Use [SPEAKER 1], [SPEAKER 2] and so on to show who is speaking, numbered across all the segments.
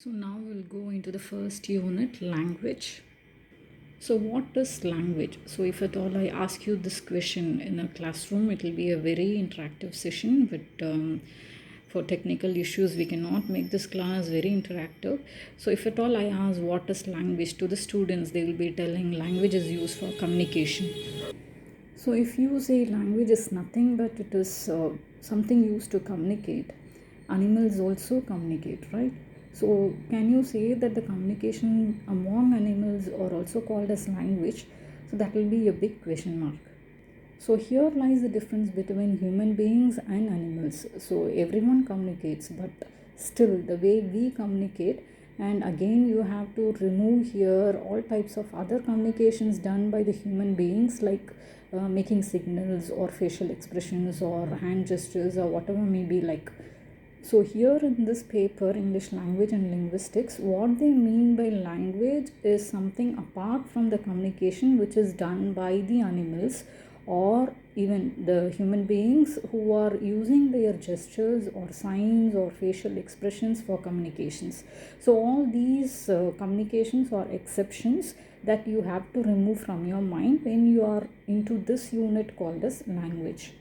[SPEAKER 1] So now we'll go into the first unit, language. So what is language? So if at all I ask you this question in a classroom, it will be a very interactive session, but for technical issues, we cannot make this class very interactive. So if at all I ask what is language to the students, they will be telling language is used for communication. So if you say language is nothing but it is something used to communicate, animals also communicate, right? So can you say that the communication among animals are also called as language? So that will be a big question mark. So here lies the difference between human beings and animals. So everyone communicates, but still the way we communicate, and again you have to remove here all types of other communications done by the human beings, like making signals or facial expressions or hand gestures or whatever may be like. So here in this paper, English Language and Linguistics, what they mean by language is something apart from the communication which is done by the animals or even the human beings who are using their gestures or signs or facial expressions for communications. So all these communications are exceptions that you have to remove from your mind when you are into this unit called as language.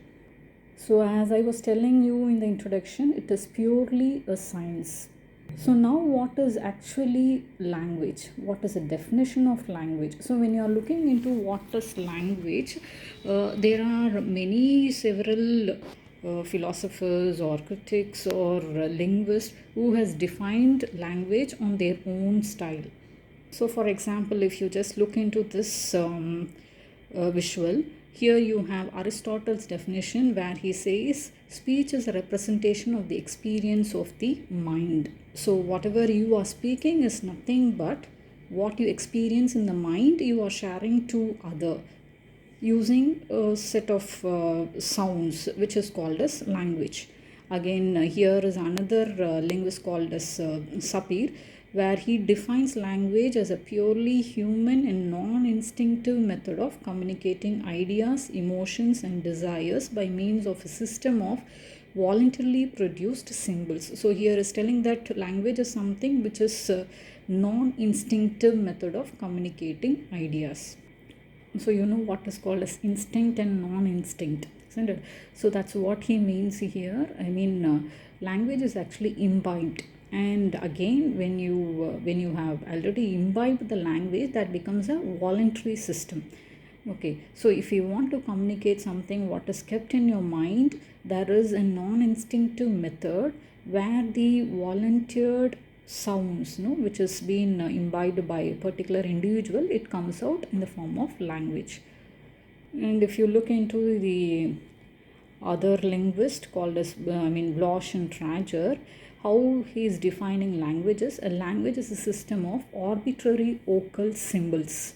[SPEAKER 1] So, as I was telling you in the introduction, it is purely a science. So, now what is actually language? What is the definition of language? So, when you are looking into what is language, there are several philosophers or critics or linguists who has defined language on their own style. So, for example, if you just look into this visual, here you have Aristotle's definition where he says speech is a representation of the experience of the mind. So, whatever you are speaking is nothing but what you experience in the mind, you are sharing to other using a set of sounds which is called as language. Again, here is another linguist called as Sapir, where he defines language as a purely human and non-instinctive method of communicating ideas, emotions and desires by means of a system of voluntarily produced symbols. So here is telling that language is something which is a non-instinctive method of communicating ideas. So you know what is called as instinct and non-instinct, isn't it? So that's what he means here. I mean, language is actually imbibed, and again when you have already imbibed the language, that becomes a voluntary system. Okay, so if you want to communicate something what is kept in your mind, there is a non-instinctive method where the volunteered sounds, no, which has been imbibed by a particular individual, it comes out in the form of language. And if you look into the other linguist called as Bloch and Trager, how he is defining languages. A language is a system of arbitrary vocal symbols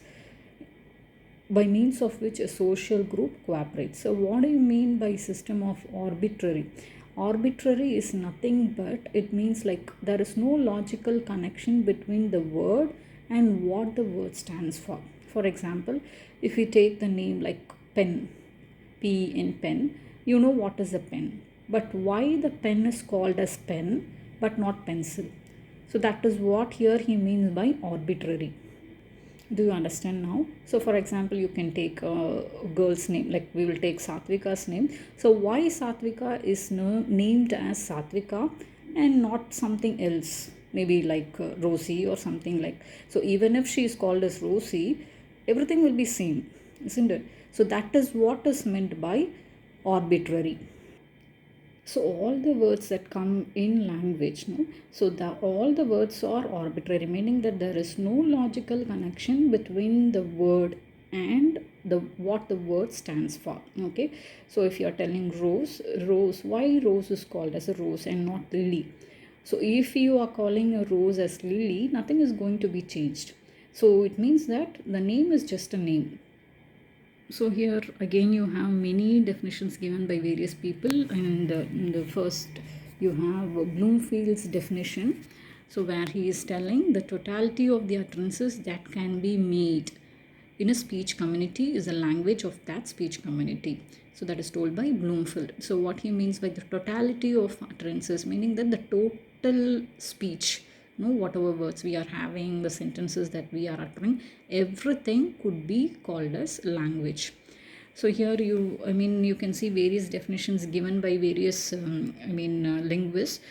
[SPEAKER 1] by means of which a social group cooperates. So what do you mean by system of arbitrary? Arbitrary is nothing but it means like there is no logical connection between the word and what the word stands for. For example, if we take the name like pen, P in pen, you know what is a pen. But why the pen is called as pen but not pencil? So that is what here he means by arbitrary. Do you understand now? So for example, you can take a girl's name, like we will take Satvika's name. So why Satvika is named as Satvika and not something else, maybe like Rosie or something like. So even if she is called as Rosie, everything will be same, isn't it? So that is what is meant by arbitrary. So all the words that come in language, no, so the all the words are arbitrary, meaning that there is no logical connection between the word and the what the word stands for. Okay, so if you are telling rose, why rose is called as a rose and not lily? So if you are calling a rose as lily, nothing is going to be changed. So it means that the name is just a name. So here again you have many definitions given by various people, and in the first you have Bloomfield's definition. So where he is telling the totality of the utterances that can be made in a speech community is the language of that speech community. So that is told by Bloomfield. So what he means by the totality of utterances, meaning that the total speech, know, whatever words we are having, the sentences that we are uttering, everything could be called as language. So here you can see various definitions given by various linguists.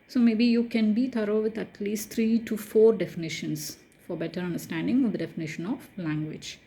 [SPEAKER 1] So maybe you can be thorough with at least 3 to 4 definitions for better understanding of the definition of language.